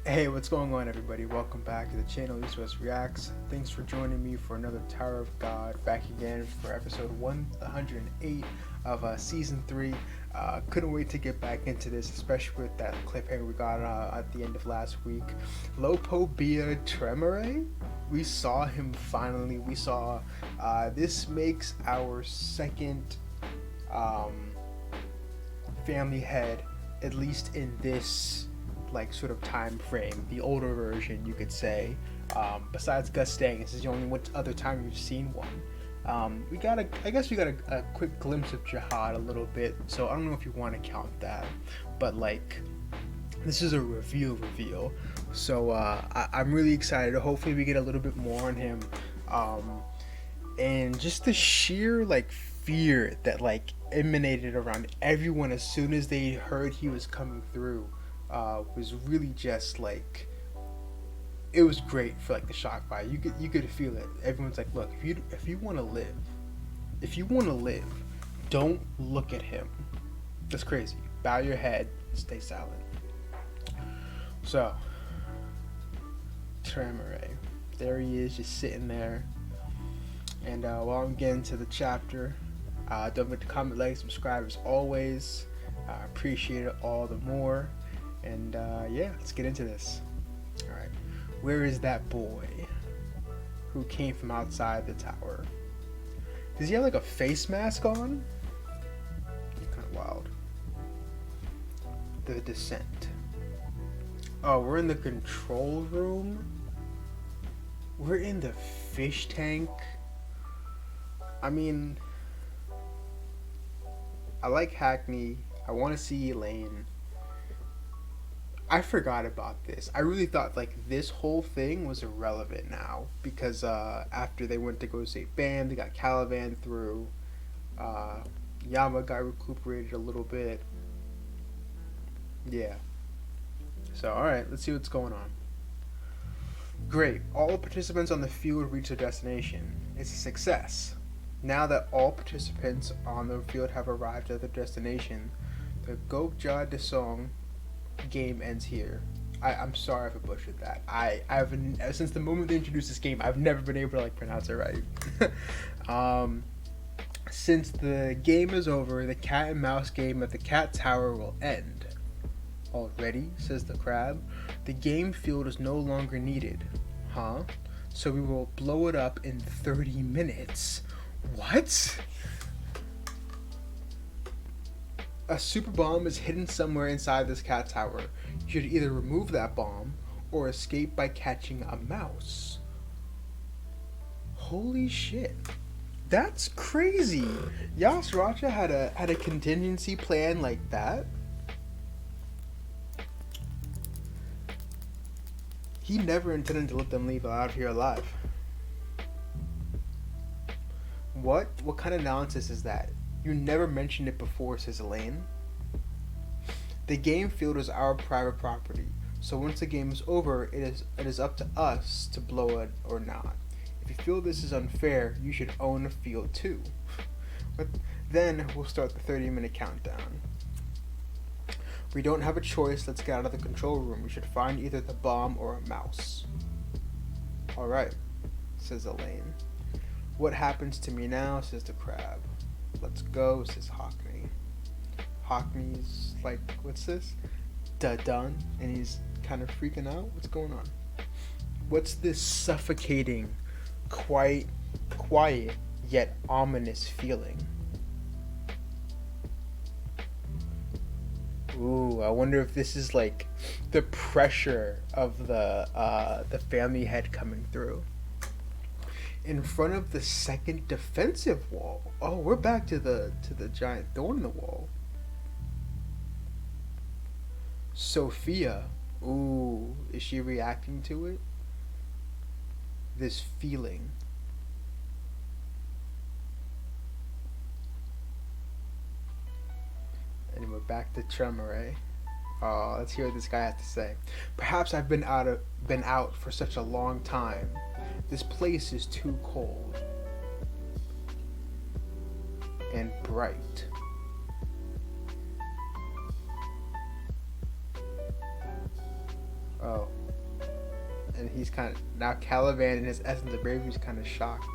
Hey, what's going on, everybody? Welcome back to the channel, East West Reacts. Thanks for joining me for another Tower of God, back again for episode 108 of season 3. Couldn't wait to get back into this, especially with that cliffhanger we got at the end of last week. Lopobia Tremere? We saw him finally. We saw this makes our second family head, at least in this like sort of time frame, the older version you could say. Besides Gus Stang, this is the only other time you've seen one. We got a quick glimpse of Jihad a little bit, so I don't know if you want to count that, but like this is a reveal. So I'm really excited. Hopefully we get a little bit more on him, and just the sheer like fear that like emanated around everyone as soon as they heard he was coming through. Was really just like, it was great for like the shock value. You could feel it. Everyone's like, look, if you want to live, don't look at him. That's crazy. Bow your head, stay silent. So, Tremere, there he is, just sitting there. And while I'm getting to the chapter, don't forget to comment, like, subscribe as always. I appreciate it all the more. And yeah, let's get into this. Alright, where is that boy who came from outside the tower? Does he have like a face mask on? Kind of wild. The descent. Oh, we're in the control room? We're in the fish tank? I mean, I like Hackney. I want to see Elaine. I forgot about this. I really thought like this whole thing was irrelevant now because after they went to go save Bam, they got Caliban through. Yama got recuperated a little bit. Yeah. So alright, let's see what's going on. Great. All participants on the field reach their destination. It's a success. Now that all participants on the field have arrived at their destination, the Gokja Desong game ends here. I'm sorry if I butchered that. I've since the moment they introduced this game, I've never been able to like pronounce it right. Since the game is over, the cat and mouse game at the cat tower will end. Already, says the crab. The game field is no longer needed. Huh? So we will blow it up in 30 minutes. What? A super bomb is hidden somewhere inside this cat tower. You should either remove that bomb or escape by catching a mouse. Holy shit. That's crazy. Yasracha had a contingency plan like that. He never intended to let them leave out of here alive. What kind of nonsense is that? You never mentioned it before, says Elaine. The game field is our private property, so once the game is over, it is up to us to blow it or not. If you feel this is unfair, you should own a field too. But then we'll start the 30-minute countdown. We don't have a choice, let's get out of the control room. We should find either the bomb or a mouse. Alright, says Elaine. What happens to me now, says the crab. Let's go, says Hockney. Hockney's like, what's this? Done, and he's kind of freaking out. What's going on? What's this suffocating, quiet yet ominous feeling? Ooh, I wonder if this is like the pressure of the family head coming through. In front of the second defensive wall. Oh, we're back to the giant thorn in the wall. Sophia. Ooh, is she reacting to it? This feeling. And we're back to Tremere. Let's hear what this guy has to say. Perhaps I've been out for such a long time. This place is too cold and bright. Oh, he's kind of now Caliban in his essence of bravery is kind of shocked.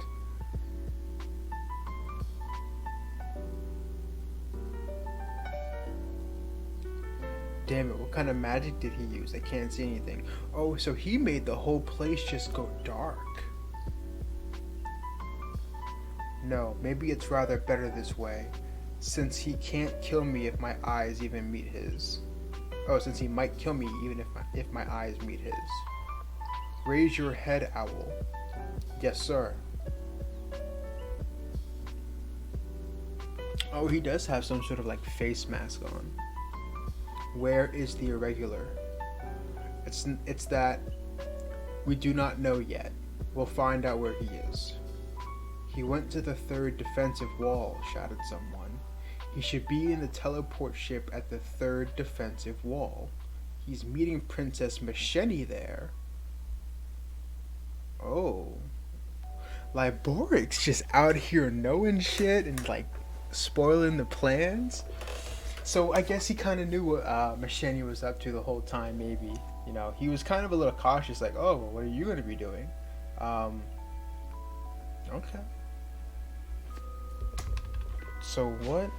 Damn it, what kind of magic did he use? I can't see anything. Oh, so he made the whole place just go dark. No, maybe it's rather better this way, since he can't kill me if my eyes even meet his. Oh, since he might kill me even if my eyes meet his. Raise your head, owl. Yes, sir. Oh, he does have some sort of like face mask on. Where is the irregular? It's that we do not know yet. We'll find out where he is. He went to the third defensive wall, shouted someone. He should be in the teleport ship at the third defensive wall. He's meeting Princess Masheni there. Oh. Liboric's just out here knowing shit and like spoiling the plans. So I guess he kind of knew what Masheni was up to the whole time, maybe. You know, he was kind of a little cautious, like, oh, well, what are you going to be doing? Okay. So what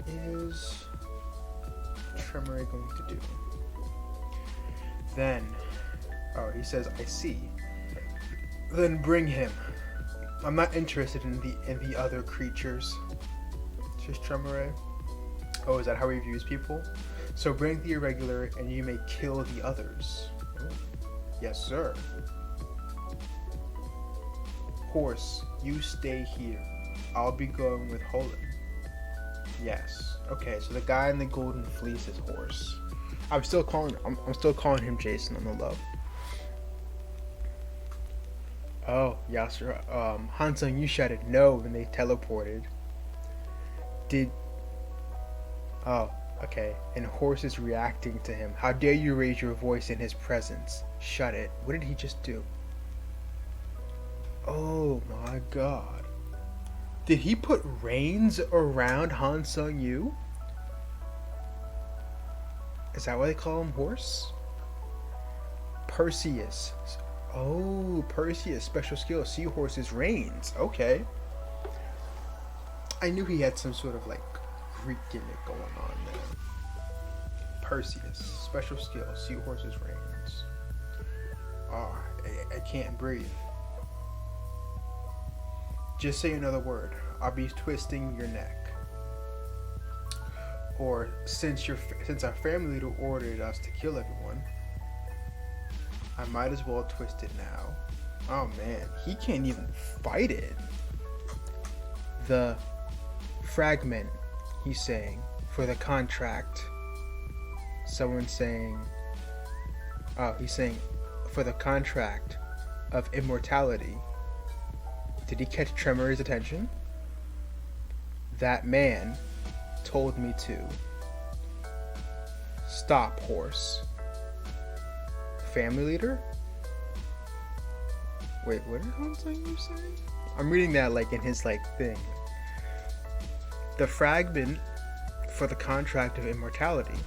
is Tremere going to do? Then, oh, he says, I see. Then bring him. I'm not interested in the other creatures. Just Tremere. Oh, is that how he views people? So bring the irregular and you may kill the others. Oh. Yes, sir. Horse, you stay here. I'll be going with Holland. Yes. Okay, so the guy in the golden fleece is Horse. I'm still calling him Jason on the low. Oh, Yasser. Hansung, you shouted no when they teleported. Oh, okay. And Horse is reacting to him. How dare you raise your voice in his presence? Shut it. What did he just do? Oh my god. Did he put reins around Hansung Yu? Is that why they call him Horse? Perseus. Oh, Perseus, special skill, Seahorse's reins. Okay. I knew he had some sort of like Greek gimmick going on there. Perseus, special skill, Seahorse's reins. Oh, I can't breathe. Just say another word. I'll be twisting your neck. Or since our family leader ordered us to kill everyone, I might as well twist it now. Oh man, he can't even fight it. The fragment, he's saying, for the contract. Someone's saying, oh, he's saying, for the contract of immortality. Did he catch Tremore's attention? That man told me to. Stop, Horse. Family leader? Wait, what did Hansung Yu say? I'm reading that like in his like thing. The fragment for the contract of immortality.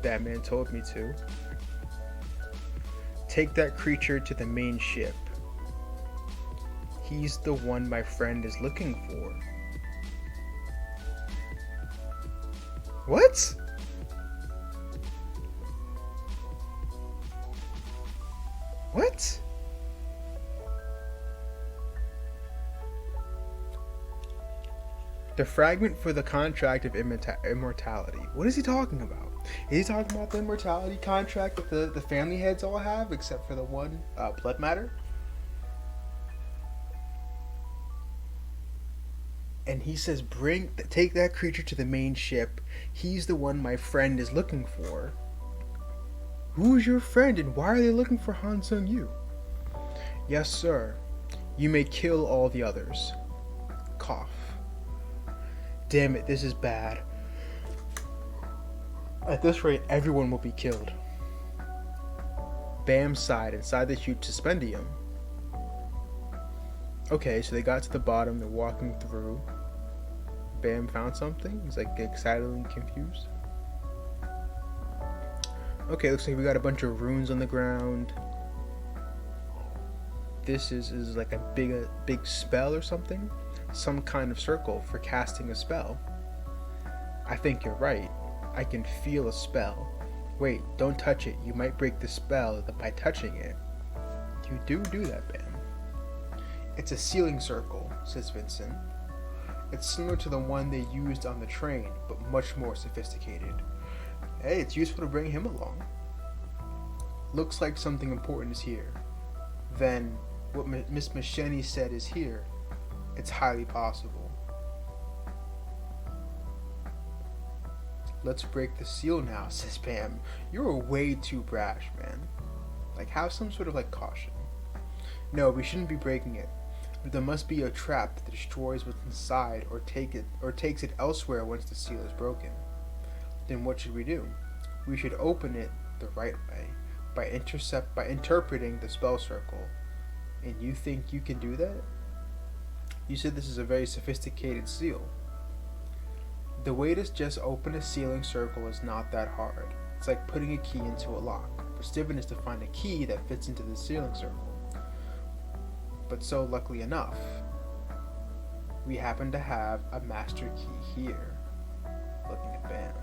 That man told me to. Take that creature to the main ship. He's the one my friend is looking for. What? What? The fragment for the contract of immortality. What is he talking about? Is he talking about the immortality contract that the family heads all have, except for the one blood matter? And he says, take that creature to the main ship. He's the one my friend is looking for. Who's your friend and why are they looking for Hansung Yu? Yes, sir. You may kill all the others. Cough. Damn it, this is bad. At this rate, everyone will be killed. Bam sighed inside the huge suspendium. Okay, so they got to the bottom, they're walking through. Bam found something. He's like excitedly confused. Okay, looks like we got a bunch of runes on the ground. This is like a big spell or something. Some kind of circle for casting a spell. I think you're right. I can feel a spell. Wait, don't touch it. You might break the spell by touching it. You do that, Bam. It's a sealing circle, says Vincent. It's similar to the one they used on the train, but much more sophisticated. Hey, it's useful to bring him along. Looks like something important is here. Then, what Miss Macheni said is here. It's highly possible. Let's break the seal now, says Bam. You're way too brash, man. Like, have some sort of, like, caution. No, we shouldn't be breaking it. There must be a trap that destroys what's inside or takes it elsewhere once the seal is broken. Then what should we do? We should open it the right way, by interpreting the spell circle. And you think you can do that? You said this is a very sophisticated seal. The way to just open a sealing circle is not that hard. It's like putting a key into a lock. What's different is to find a key that fits into the sealing circle. But so luckily enough, we happen to have a master key here. Looking at Bam.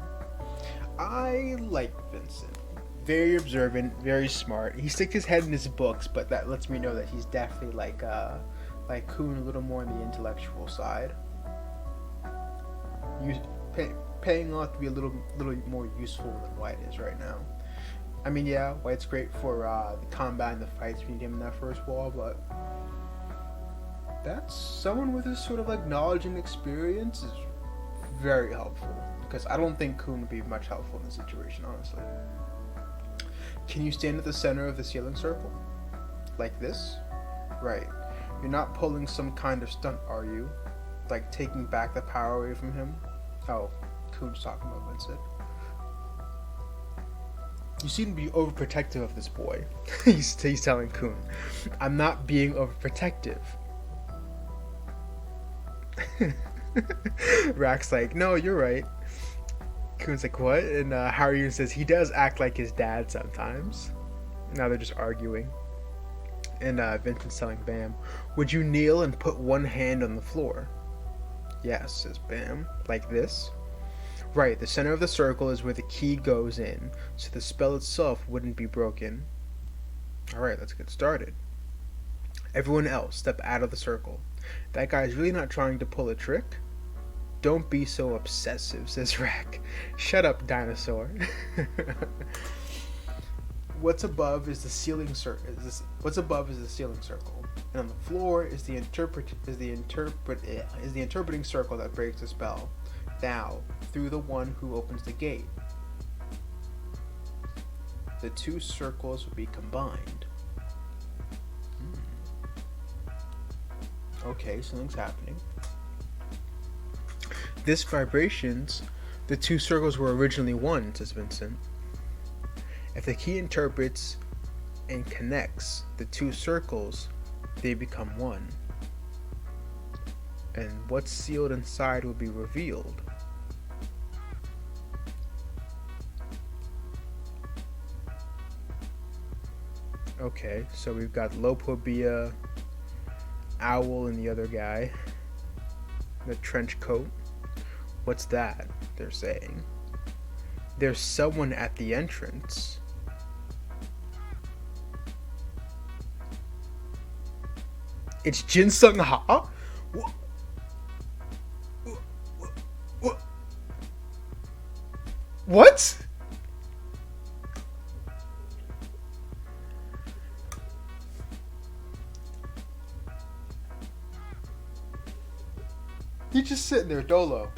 I like Vincent. Very observant, very smart. He sticks his head in his books, but that lets me know that he's definitely like Kun, a little more on the intellectual side. Paying off to be a little more useful than White is right now. I mean, yeah, White's great for the combat and the fights between him and that first wall, but that's someone with this sort of like knowledge and experience is very helpful, because I don't think Kun would be much helpful in this situation, honestly. Can you stand at the center of the sealing circle? Like this? Right. You're not pulling some kind of stunt, are you? Like taking back the power away from him? Oh, Kun's talking about Vincent. You seem to be overprotective of this boy. he's telling Kun. I'm not being overprotective. Rack's like, no, you're right. Kun's like, what? And Haryun says he does act like his dad sometimes. Now they're just arguing. And Vincent's telling Bam, would you kneel and put one hand on the floor? Yes, says Bam. Like this? Right, the center of the circle is where the key goes in, so the spell itself wouldn't be broken. Alright, let's get started. Everyone else, step out of the circle. That guy's really not trying to pull a trick. Don't be so obsessive, says Rack. Shut up, dinosaur. What's above is the sealing circle. What's above is the sealing circle, and on the floor is the interpreting circle that breaks the spell. Now, through the one who opens the gate, the two circles will be combined. Okay, something's happening. This vibrations, the two circles were originally one, says Vincent. If the key interprets and connects the two circles, they become one. And what's sealed inside will be revealed. Okay, so we've got Lopobia, Owl, and the other guy. The trench coat. What's that? They're saying. There's someone at the entrance. It's Jin Sung Ha? What? He's just sitting there, Dolo,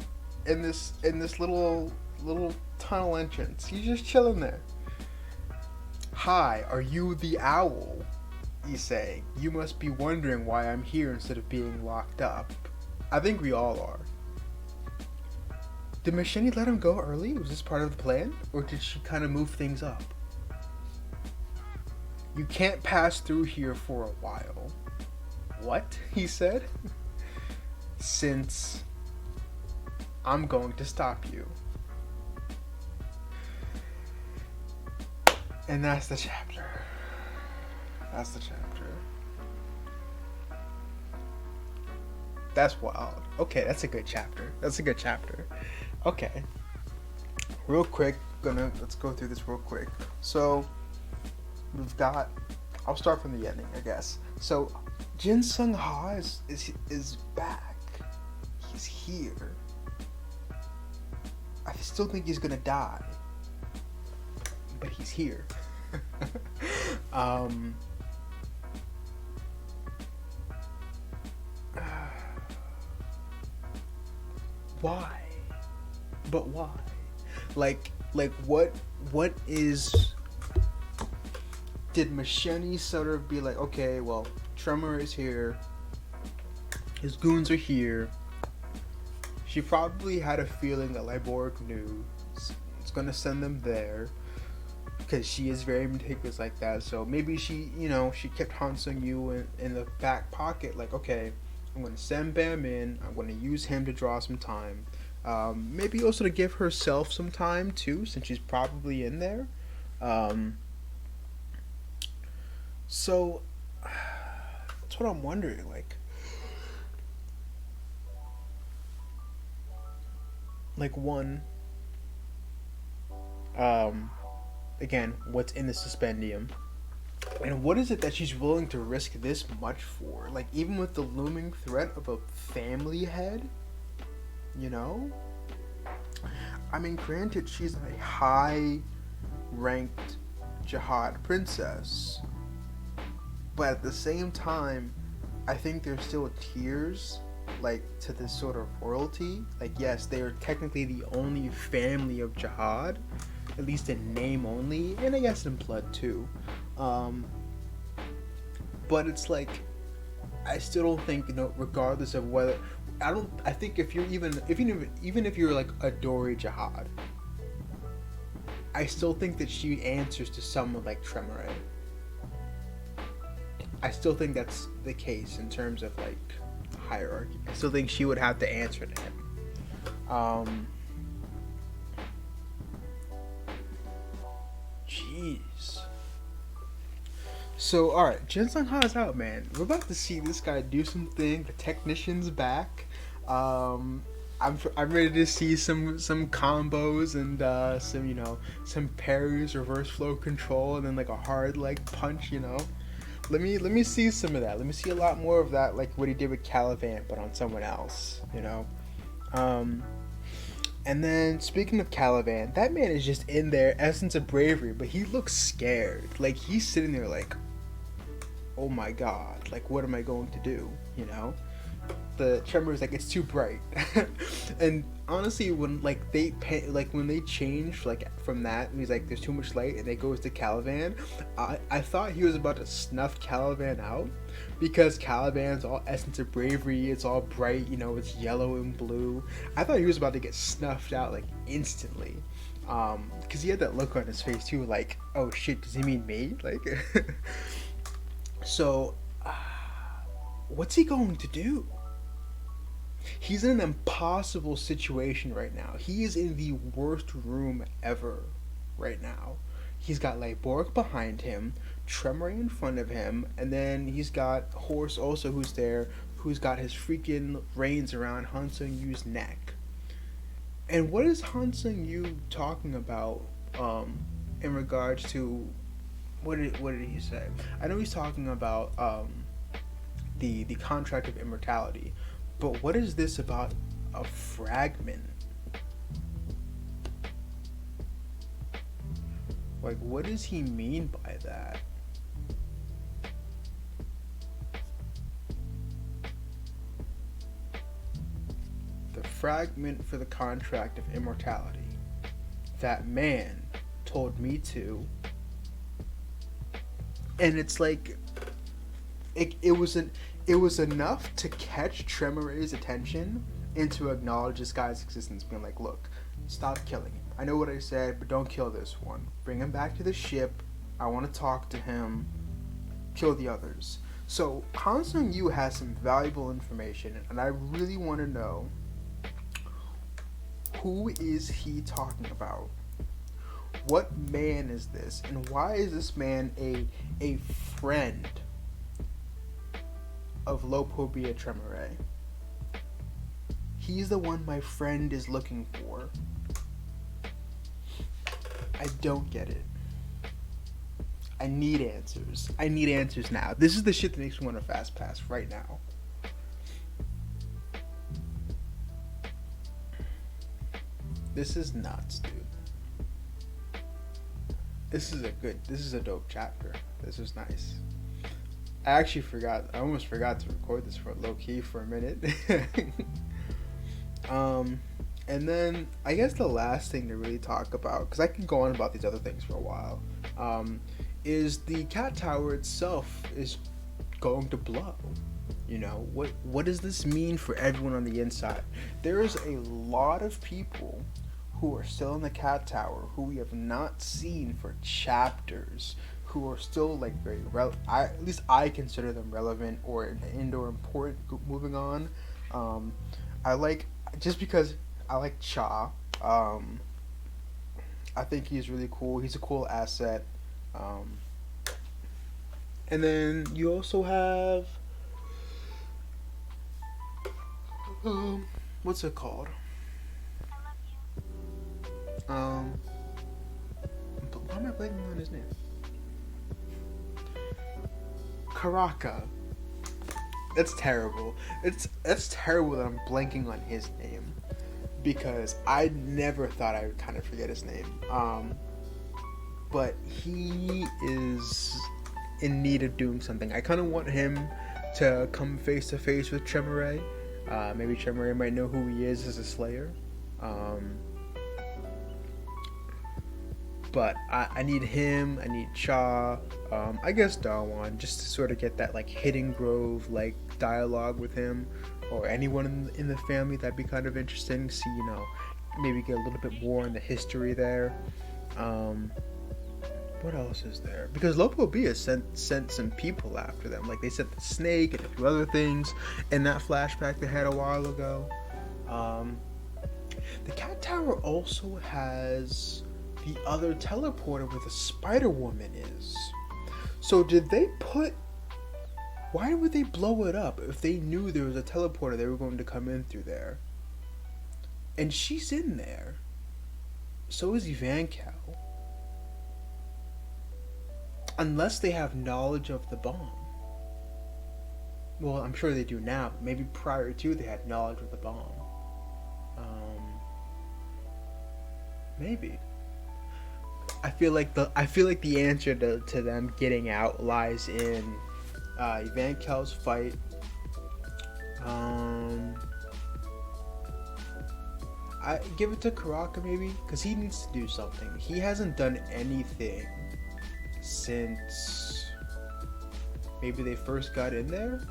in this little tunnel entrance. He's just chilling there. Hi, are you the owl? He's saying. You must be wondering why I'm here instead of being locked up. I think we all are. Did Macheni let him go early? Was this part of the plan? Or did she kind of move things up? You can't pass through here for a while. What? He said. Since I'm going to stop you. And that's the chapter. That's the chapter. That's wild. Okay, that's a good chapter. That's a good chapter. Okay. Real quick, let's go through this real quick. So, we've got, I'll start from the ending, I guess. So, Jin Sung Ha is back. He's here. I still think he's gonna die, but he's here. Why? But why? Like what is? Did Machete sort of be like, okay, well, Tremor is here. His goons are here. She probably had a feeling that Liborg knew. It's gonna send them there. Because she is very meticulous like that. So maybe she kept Han Sung-yu in the back pocket. Like, okay, I'm going to send Bam in. I'm going to use him to draw some time. Maybe also to give herself some time, too, since she's probably in there. So, that's what I'm wondering. Like one, again, what's in the suspendium? And what is it that she's willing to risk this much for? Like, even with the looming threat of a family head? You know? I mean, granted, she's a high-ranked jihad princess. But at the same time, I think there's still tiers, like, to this sort of royalty. Like, yes, they are technically the only family of jihad, at least in name only, and I guess in blood too. But it's like, I still don't think, regardless of whether, I think if you're even if you're like a Dori Jihad, I still think that she answers to someone like Tremere. I still think that's the case in terms of like hierarchy. I still think she would have to answer to him. Jeez. So, alright, Jin Sung Ha is out, man. We're about to see this guy do something. The technician's back. I'm ready to see some combos and some parries, reverse flow control, and then like a hard leg punch. Let me see some of that. Let me see a lot more of that, like what he did with Caliban, but on someone else. And then, speaking of Caliban, that man is just in there, essence of bravery, but he looks scared. Like, he's sitting there like, oh my god, like, what am I going to do, The Tremor is like, it's too bright. And honestly, when, when they change, from that, and he's like, there's too much light, and it goes to Caliban, I thought he was about to snuff Caliban out, because Caliban's all essence of bravery, it's all bright, it's yellow and blue. I thought he was about to get snuffed out, like, instantly. Because he had that look on his face, too, like, oh shit, does he mean me? Like, so, what's he going to do? He's in an impossible situation right now. He is in the worst room ever right now. He's got Liborg behind him, Tremere in front of him, and then he's got Horse also who's there, who's got his freaking reins around Han Sung-yu's neck. And what is Han Sung-yu talking about in regards to what did he say? I know he's talking about the contract of immortality, but what is this about a fragment? Like, what does he mean by that? The fragment for the contract of immortality. That man told me to. And it's like, it was enough to catch Tremore's attention and to acknowledge this guy's existence, being like, look, stop killing him. I know what I said, but don't kill this one. Bring him back to the ship. I want to talk to him. Kill the others. So, Han Sung-yu has some valuable information, and I really want to know Who is he talking about? What man is this? And why is this man a friend of Lopobia Tremere? He's the one my friend is looking for. I don't get it. I need answers. I need answers now. This is the shit that makes me want to fast pass right now. This is nuts, dude. This is a dope chapter. This is nice. I almost forgot to record this for low-key for a minute. And then I guess the last thing to really talk about, because I can go on about these other things for a while, is the cat tower itself is going to blow. You know, what does this mean for everyone on the inside? There's a lot of people who are still in the cat tower who we have not seen for chapters, who are still like very at least I consider them relevant or important. Moving on, just because I like Cha. I think he's really cool. He's a cool asset. And then you also have what's it called? Why am I blanking on his name? Karaka. That's terrible. That's terrible that I'm blanking on his name, because I never thought I would kind of forget his name. But he is in need of doing something. I kind of want him to come face to face with Tremere. Maybe Tremere might know who he is as a Slayer. But I need him, I need Cha, I guess Dawan, just to sort of get that like Hidden Grove like dialogue with him, or anyone in the family. That'd be kind of interesting. See, you know, maybe get a little bit more on the history there. What else is there? Because Lopobia sent some people after them. Like they sent the snake and a few other things in that flashback they had a while ago. The cat tower also has the other teleporter where the Spider Woman is. So why would they blow it up if they knew there was a teleporter they were going to come in through there? And she's in there. So is Ivankov. Unless they have knowledge of the bomb. Well, I'm sure they do now, but maybe prior to they had knowledge of the bomb. Maybe. I feel like the answer to them getting out lies in Ivankov's fight. I give it to Karaka maybe, because he needs to do something. He hasn't done anything since maybe they first got in there.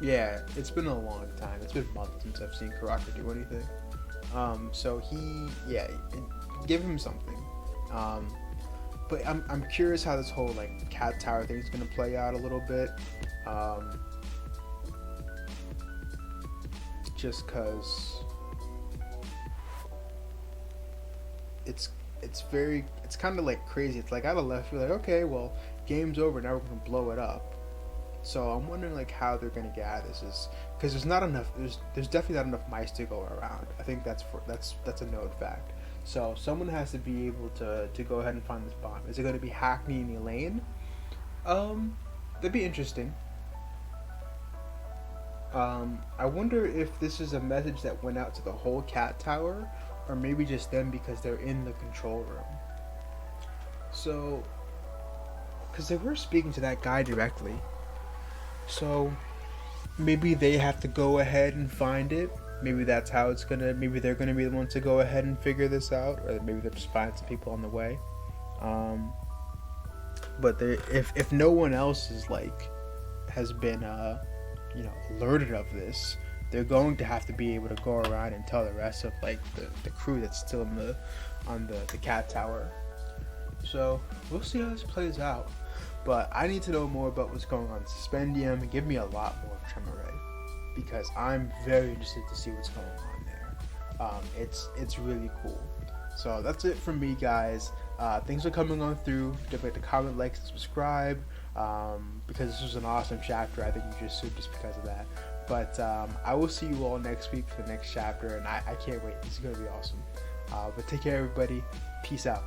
Yeah, it's been a long time. It's been months since I've seen Karaka do anything. So give him something. But I'm curious how this whole like cat tower thing is gonna play out a little bit. Just cause it's kind of like crazy. It's like out of left field. Like, okay, well, game's over. Now we're gonna blow it up. So I'm wondering like how they're gonna get out of this, is because there's not enough. There's definitely not enough mice to go around. I think that's a known fact. So someone has to be able to go ahead and find this bomb. Is it gonna be Hackney and Elaine? That'd be interesting. I wonder if this is a message that went out to the whole cat tower, or maybe just them because they're in the control room. So, because they were speaking to that guy directly. So maybe they have to go ahead and find it. Maybe that's how it's gonna. Maybe they're gonna be the ones to go ahead and figure this out, or maybe they'll just find some people on the way. But if no one else has been alerted of this, they're going to have to be able to go around and tell the rest of like the crew that's still on the cat tower. So we'll see how this plays out. But I need to know more about what's going on in Suspendium, and give me a lot more of Tremere. because I'm very interested to see what's going on there. It's really cool. So that's it from me, guys. Thanks for coming on through. Don't forget to comment, like, and subscribe. Because this was an awesome chapter. I think you just sued just because of that. But I will see you all next week for the next chapter, and I can't wait. This is going to be awesome. But take care, everybody. Peace out.